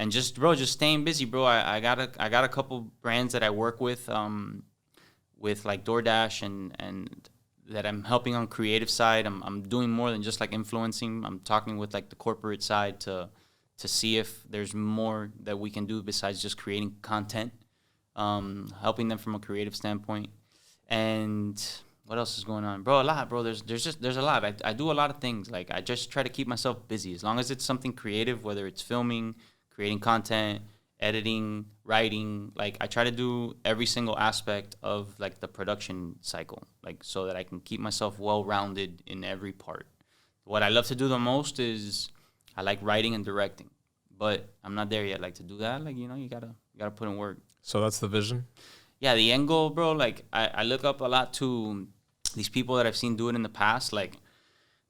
just staying busy, bro. I got a couple brands that I work with like DoorDash and that I'm helping on creative side. I'm doing more than just like influencing. I'm talking with like the corporate side to see if there's more that we can do besides just creating content. Helping them from a creative standpoint. And what else is going on, bro? A lot, bro. There's a lot. I do a lot of things. Like I just try to keep myself busy as long as it's something creative, whether it's filming, creating content, editing, writing. Like I try to do every single aspect of like the production cycle, like so that I can keep myself well-rounded in every part. What I love to do the most is I like writing and directing, but I'm not there yet. Like to do that, like you gotta put in work. So that's the vision. Yeah, the end goal, bro. Like I look up a lot to these people that I've seen do it in the past. Like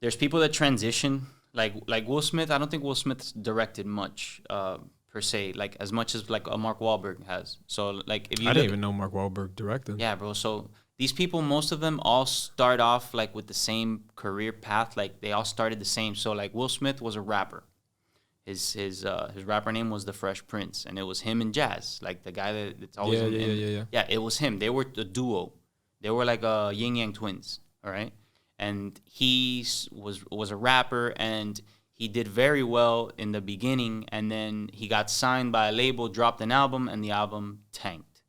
there's people that transition, like Will Smith. I don't think Will Smith's directed much per se, like as much as like a Mark Wahlberg has. So like if you I didn't even know Mark Wahlberg directed. Yeah, bro. So these people, most of them all start off like with the same career path. Like they all started the same. So like Will Smith was a rapper. His rapper name was The Fresh Prince, and it was him and Jazz, like the guy that's always yeah. It was him. They were the duo. They were like yin yang twins, all right. And he was a rapper, and he did very well in the beginning, and then he got signed by a label, dropped an album, and the album tanked.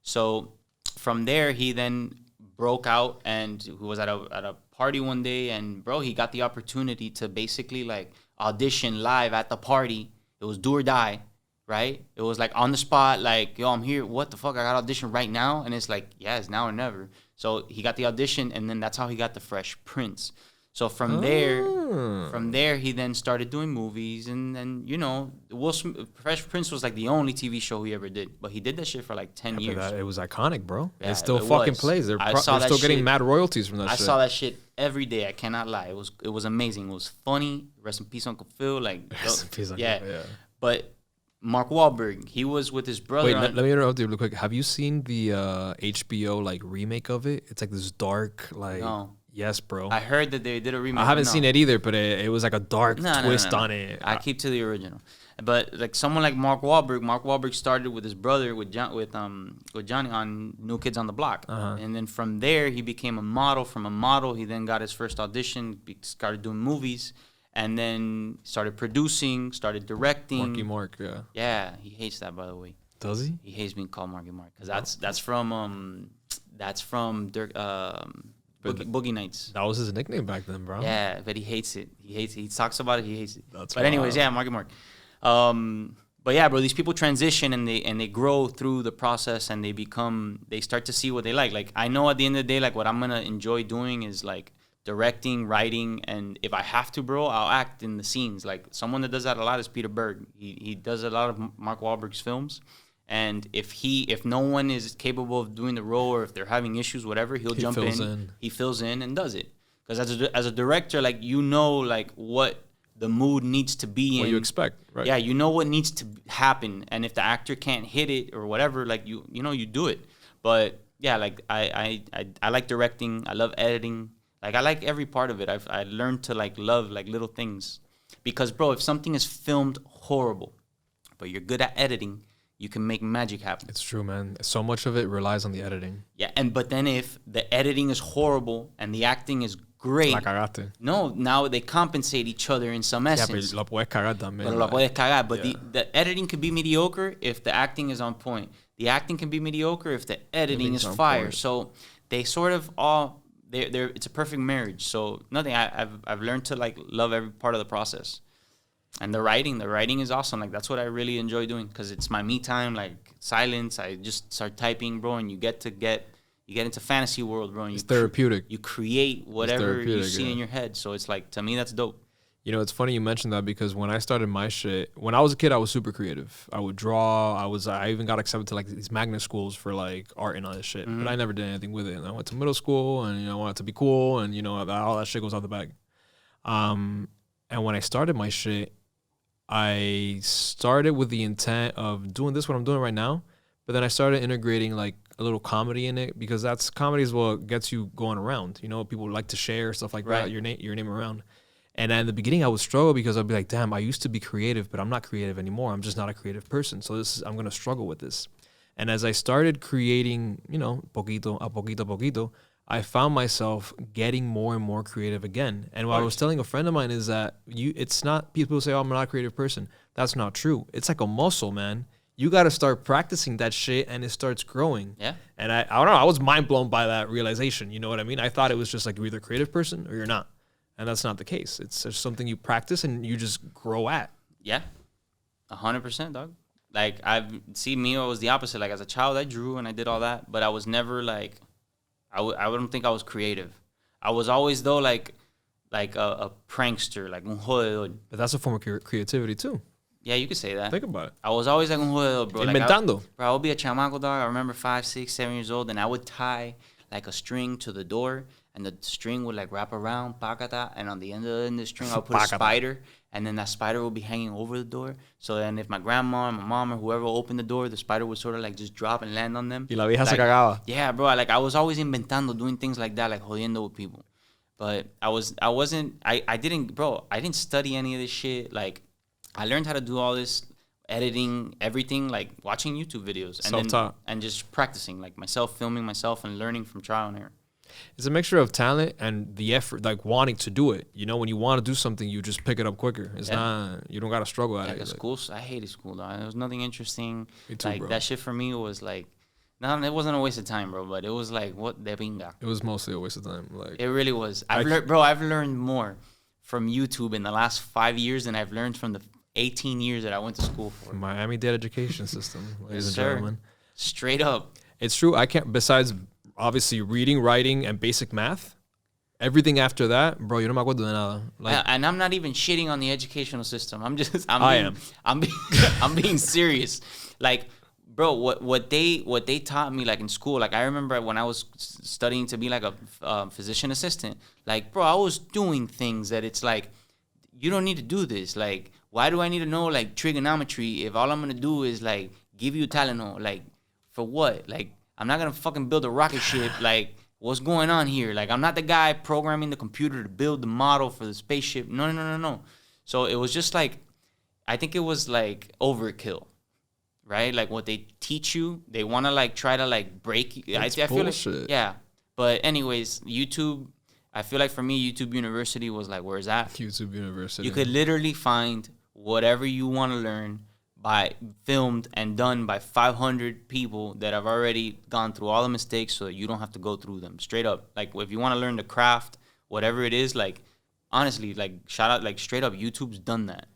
So from there, he then broke out, and he was at a party one day, and bro, he got the opportunity to basically like audition live at the party. It was do or die, right? It was like on the spot, like, yo, I'm here. What the fuck? I got audition right now. And it's like, yeah, it's now or never. So he got the audition, and then that's how he got the Fresh Prince. So from there, he then started doing movies, and then Fresh Prince was like the only TV show he ever did, but he did that shit for like 10 years. It was iconic, bro. Yeah, it still it fucking was. plays. They're I saw that still getting shit. mad royalties from that I shit. saw that shit every day. I cannot lie. It was amazing. It was funny. Rest in peace, Uncle Phil. Like, Rest in peace, Uncle yeah. Phil, yeah. But Mark Wahlberg, he was with his brother. Wait, let me interrupt you real quick. Have you seen the HBO like remake of it? It's like this dark, like. No. Yes, bro. I heard that they did a remake. I haven't seen it either, but it was like a dark twist on it. I keep to the original. But like someone like Mark Wahlberg started with his brother with Johnny on New Kids on the Block, and then from there he became a model. From a model, he then got his first audition, started doing movies, and then started producing, started directing. Marky Mark, yeah. Yeah, he hates that, by the way. Does he? He hates being called Marky Mark because that's from Dirk. Boogie Nights. That was his nickname back then, bro. Yeah, but he hates it. He talks about it. He hates it. That's but anyways, yeah, Marky Mark. But yeah, bro, these people transition and they grow through the process and they start to see what they like. Like I know at the end of the day, like what I'm gonna enjoy doing is like directing, writing, and if I have to, bro, I'll act in the scenes. Like someone that does that a lot is Peter Berg. He does a lot of Mark Wahlberg's films. And if no one is capable of doing the role or if they're having issues, whatever, he'll jump in. He fills in and does it. Because as a director, like like what the mood needs to be what in. You expect, right? Yeah, you know what needs to happen, and if the actor can't hit it or whatever, like you do it. But yeah, like I like directing. I love editing. Like I like every part of it. I learned to like love like little things, because bro, if something is filmed horrible, but you're good at editing, you can make magic happen. It's true, man. So much of it relies on the editing. Yeah, but then if the editing is horrible and the acting is great, La cagaste. no, now they compensate each other in some essence. Yeah, pero la puedes cagar también. Pero la puedes cagar. But the editing could be mediocre if the acting is on point. The acting can be mediocre if the editing is fire. Point. So they sort of all it's a perfect marriage. So nothing. I've learned to like love every part of the process. And the writing is awesome. Like that's what I really enjoy doing because it's my me time. Like silence. I just start typing, bro, and you get into fantasy world, bro. And it's therapeutic. You create whatever you see in your head. So it's like, to me, that's dope. You know, it's funny you mentioned that because when I started my shit, when I was a kid, I was super creative. I would draw. I even got accepted to like these magnet schools for like art and all this shit. But I never did anything with it. And I went to middle school and I wanted to be cool and all that shit goes out the bag. And when I started my shit, I started with the intent of doing what I'm doing right now, but then I started integrating like a little comedy in it because comedy is what gets you going around. You know, people like to share stuff like that, your name around. And in the beginning, I would struggle because I'd be like, damn, I used to be creative, but I'm not creative anymore. I'm just not a creative person. So I'm going to struggle with this. And as I started creating, poquito a poquito, I found myself getting more and more creative again. And what I was telling a friend of mine is that it's not, people say, oh, I'm not a creative person. That's not true. It's like a muscle, man. You got to start practicing that shit and it starts growing. Yeah. And I don't know, I was mind blown by that realization. You know what I mean? I thought it was just like you're either a creative person or you're not. And that's not the case. It's just something you practice and you just grow at. Yeah. 100%, dog. Like I was the opposite. Like as a child, I drew and I did all that, but I was never like, I don't think I was creative. I was always though like a prankster, like un jodedor. But that's a form of creativity too. Yeah, you could say that. Think about it. I was always like un jodedor, bro. Inventando. I would be a chamaco, dog. I remember 5, 6, 7 years old, and I would tie like a string to the door, and the string would like wrap around, pacata, and on the end of the string I would put a spider, and then that spider would be hanging over the door. So then if my grandma, my mom, or whoever opened the door, the spider would sort of like just drop and land on them. Y la vieja se cagaba. Yeah, bro. I was always inventando, doing things like that, like jodiendo with people. But I didn't study any of this shit. Like I learned how to do all this editing, everything, like watching YouTube videos and self-taught. And just practicing, like myself, filming myself and learning from trial and error. It's a mixture of talent and the effort, like wanting to do it. You know, when you want to do something, you just pick it up quicker. It's not, you don't got to struggle at it. Like school, I hated school, though. There was nothing interesting. Me too, like bro. That shit for me was like, no, it wasn't a waste of time, bro. But it was like, what de pinga. It was mostly a waste of time. Like it really was. I've learned more from YouTube in the last 5 years than I've learned from the 18 years that I went to school for. Miami-Dade education system, ladies and Sir. gentlemen. Straight up. It's true. I can't. Besides, obviously, reading, writing, and basic math. Everything after that, bro, yo no me acuerdo de nada. Like, And I'm not even shitting on the educational system. I'm being serious. Like, bro, what they taught me, like in school, like I remember when I was studying to be like a physician assistant, like, bro, I was doing things that it's like, you don't need to do this. Like, why do I need to know like trigonometry if all I'm gonna do is like give you Tylenol? Like, for what? Like, I'm not gonna fucking build a rocket ship. Like, what's going on here? Like, I'm not the guy programming the computer to build the model for the spaceship. No. So it was just like, I think it was like overkill, right? Like what they teach you, they want to like try to like break you. I feel bullshit. like, yeah. But anyways, YouTube, I feel like for me, YouTube University was like, where's that? YouTube University. You could literally find whatever you want to learn by filmed and done by 500 people that have already gone through all the mistakes so that you don't have to go through them. Straight up. Like, if you want to learn the craft, whatever it is, like, honestly, like, shout out, like, straight up, YouTube's done that.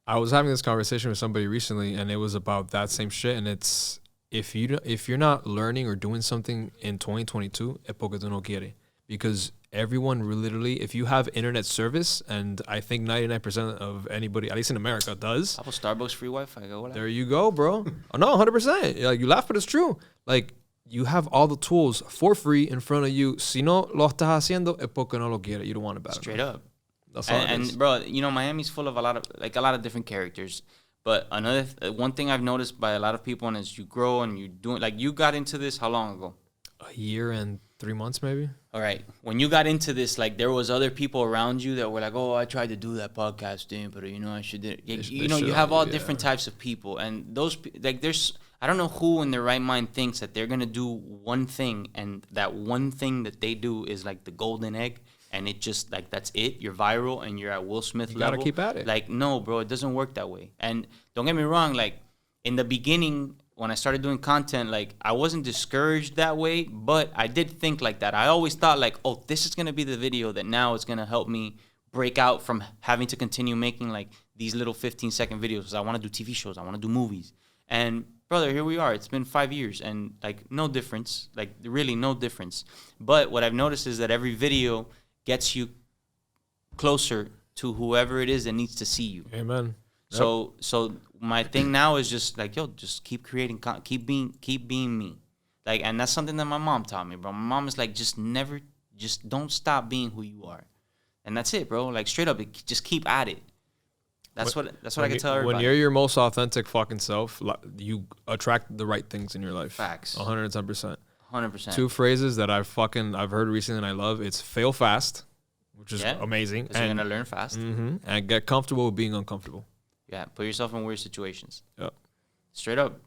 I was having this conversation with somebody recently, and it was about that same shit. And it's, if you're not learning or doing something in 2022, es porque tú no quieres. Because everyone literally, if you have internet service, and I think 99% of anybody, at least in America, does. Couple Starbucks free Wi-Fi. There you go, bro. Oh, no, 100%. Like, you laugh, but it's true. Like, you have all the tools for free in front of you. Si no lo estás haciendo, es porque no lo quieres. You don't want it bad Straight enough. up. That's all it is. And bro, you know, Miami's full of a lot of different characters. But one thing I've noticed by a lot of people, and as you grow and you doing, like, you got into this how long ago? A year and 3 months, maybe. All right. When you got into this, like, there was other people around you that were like, "Oh, I tried to do that podcast thing, but you know, I should do it." You have all different types of people, and those, like, there's, I don't know who in their right mind thinks that they're gonna do one thing, and that one thing that they do is like the golden egg, and it just, like, that's it. You're viral and you're at Will Smith level. You gotta keep at it. Like, no, bro, it doesn't work that way. And don't get me wrong, like, in the beginning, when I started doing content, like, I wasn't discouraged that way, but I did think like that. I always thought like, oh, this is going to be the video that now is going to help me break out from having to continue making like these little 15-second videos. 'Cause I want to do TV shows. I want to do movies. And brother, here we are. It's been 5 years and like no difference, like really no difference. But what I've noticed is that every video gets you closer to whoever it is that needs to see you. Amen. So my thing now is just like, yo, just keep creating, keep being me. Like, and that's something that my mom taught me, bro. My mom is like, just don't stop being who you are. And that's it, bro. Like, straight up, just keep at it. That's what I can tell everybody. When you're your most authentic fucking self, you attract the right things in your life. Facts. 110%. 100%. Two phrases that I've heard recently and I love. It's fail fast, which is amazing. Because you're going to learn fast. And get comfortable with being uncomfortable. Yeah, put yourself in weird situations. Yep. Straight up.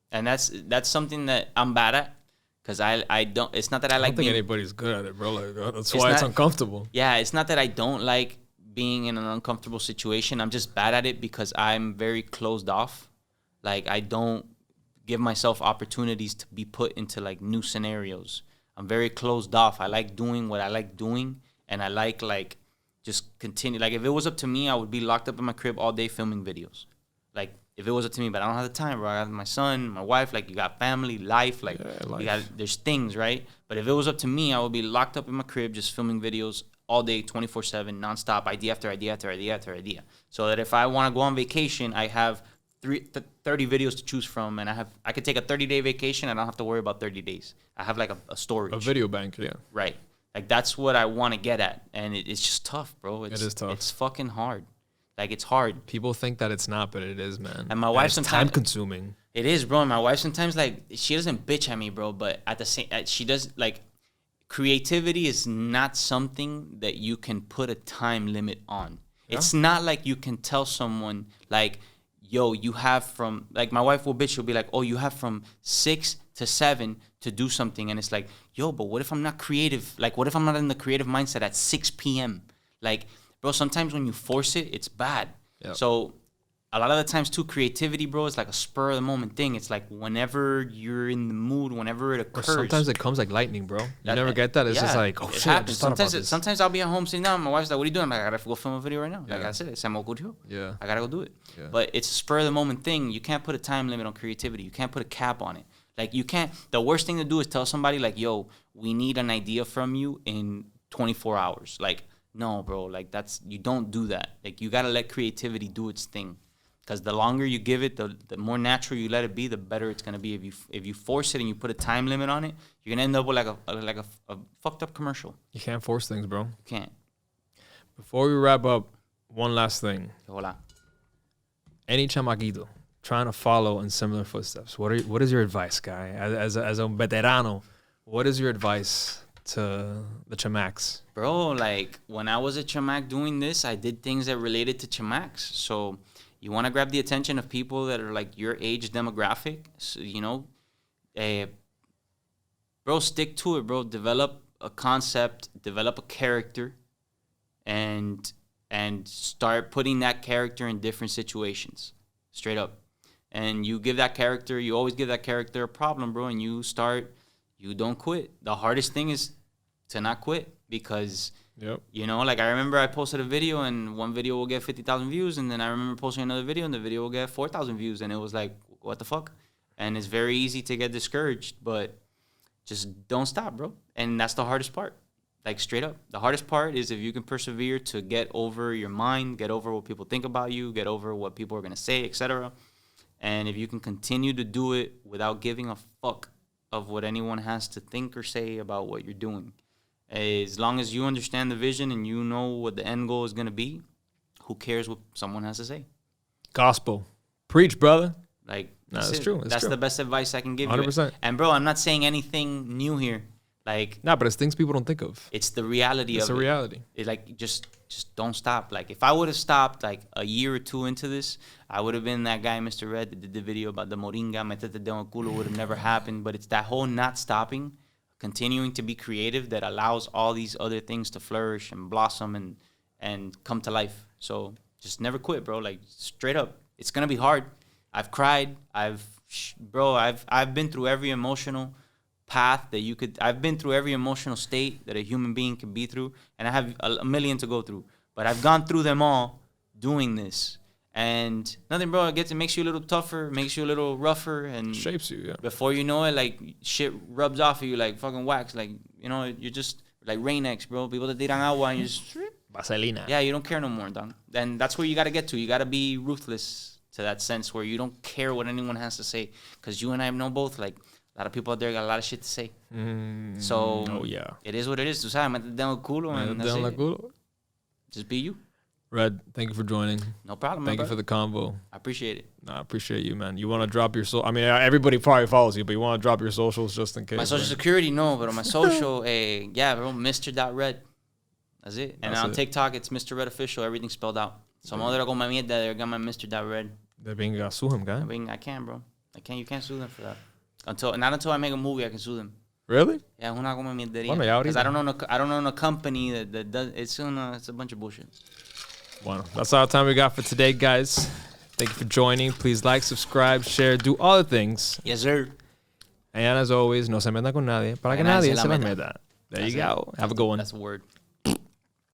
And that's something that I'm bad at. Because I don't, it's not that I like think being, anybody's good at it, bro. Like, that's why it's uncomfortable. Yeah, it's not that I don't like being in an uncomfortable situation. I'm just bad at it because I'm very closed off. Like, I don't give myself opportunities to be put into like new scenarios. I'm very closed off. I like doing what I like doing, and I like just continue. Like, if it was up to me, I would be locked up in my crib all day filming videos. Like, if it was up to me, but I don't have the time, bro. I got my son, my wife. Like, you got family, life. Like, there's things, right? But if it was up to me, I would be locked up in my crib just filming videos all day, 24/7, nonstop, idea after idea after idea after idea. So that if I want to go on vacation, I have 30 videos to choose from, and I could take a 30-day vacation. I don't have to worry about 30 days. I have like a storage. A video bank, yeah. Right. Like, that's what I want to get at. And it's just tough, bro. It is tough. It's fucking hard. Like, it's hard. People think that it's not, but it is, man. And my wife it's sometimes... time-consuming. It is, bro. And my wife sometimes, like, she doesn't bitch at me, bro. But at the same... she does, like... Creativity is not something that you can put a time limit on. Yeah. It's not like you can tell someone, like... Yo, you have from, like, my wife will bitch. She'll be like, oh, you have from 6 to 7 to do something. And it's like, yo, but what if I'm not creative? Like, what if I'm not in the creative mindset at 6 p.m.? Like, bro, sometimes when you force it, it's bad. Yep. So a lot of the times too, creativity, bro, is like a spur of the moment thing. It's like whenever you're in the mood, whenever it occurs. Or sometimes it comes like lightning, bro. You never get that. It's just like, oh it shit, happens. I just thought about this. Sometimes I'll be at home sitting down. My wife's like, "What are you doing?" I'm like, "I gotta go film a video right now." Like I said, se me ocurrió. Yeah. I gotta go do it. Yeah. But it's a spur of the moment thing. You can't put a time limit on creativity. You can't put a cap on it. Like you can't. The worst thing to do is tell somebody like, "Yo, we need an idea from you in 24 hours." Like, no, bro. Like you don't do that. Like you gotta let creativity do its thing. Because the longer you give it, the more natural you let it be, the better it's gonna be. If you force it and you put a time limit on it, you're gonna end up with like a fucked up commercial. You can't force things, bro. You can't. Before we wrap up, one last thing. Hola. Any chamaquito trying to follow in similar footsteps, what is your advice, guy? As a veterano, what is your advice to the chamacs? Bro, like when I was a chamac doing this, I did things that related to chamacs. So you want to grab the attention of people that are like your age demographic. So, bro, stick to it, bro. Develop a concept, develop a character, and start putting that character in different situations, straight up. And you always give that character a problem, bro. And you don't quit. The hardest thing is to not quit because. Yep. Like I remember I posted a video and one video will get 50,000 views, and then I remember posting another video and the video will get 4,000 views, and it was like, what the fuck? And it's very easy to get discouraged, but just don't stop, bro. And that's the hardest part. Like straight up. The hardest part is if you can persevere to get over your mind, get over what people think about you, get over what people are going to say, etc. And if you can continue to do it without giving a fuck of what anyone has to think or say about what you're doing. As long as you understand the vision and you know what the end goal is going to be, who cares what someone has to say? Gospel. Preach, brother. Like, that's true. That's the best advice I can give 100%. you. And, bro, I'm not saying anything new here. Like, but it's things people don't think of. It's the reality of it. It's a reality. It's like, just don't stop. Like, if I would have stopped, like, a year or two into this, I would have been that guy, Mr. Red, that did the video about the moringa, metete dedo en el culo, would have never happened. But it's that whole not stopping, continuing to be creative that allows all these other things to flourish and blossom and come to life. So just never quit, bro. Like straight up, it's gonna be hard. I've cried. I've been through every emotional path that you could. I've been through every emotional state that a human being can be through, and I have a million to go through. But I've gone through them all doing this. And nothing, bro. It makes you a little tougher, makes you a little rougher, and shapes you. Yeah. Before you know it, like shit rubs off of you like fucking wax. Like you're just like Rain-X, bro. People that tiran agua and you just Vaselina. Yeah, you don't care no more, dog. And that's where you got to get to. You got to be ruthless to that sense where you don't care what anyone has to say. Because you and I know both. Like a lot of people out there got a lot of shit to say. So it is what it is. Tú sabes, métete en el culo and that's it. Just be you. Red, thank you for joining. No problem, Thank you for the convo. I appreciate it. I appreciate you, man. You want to drop your everybody probably follows you, but you want to drop your socials just in case. My social security, no, but on my social, bro, Mr.Red. That's it. And on TikTok, it's Mr. Red Official. Everything's spelled out. So I'm con my mierda, they got my Mr.Red. They being sue him, guy. I can, bro. You can't sue them for that. Not until I make a movie, I can sue them. Really? Yeah, una como mierdería. Because I don't own a company that does. It's a bunch of bullshit. Bueno, that's all the time we got for today, guys. Thank you for joining. Please like, subscribe, share, do all the things. Yes, sir. And as always, no se meta con nadie para que nadie se la meta. There you go. Have a good one. That's a word.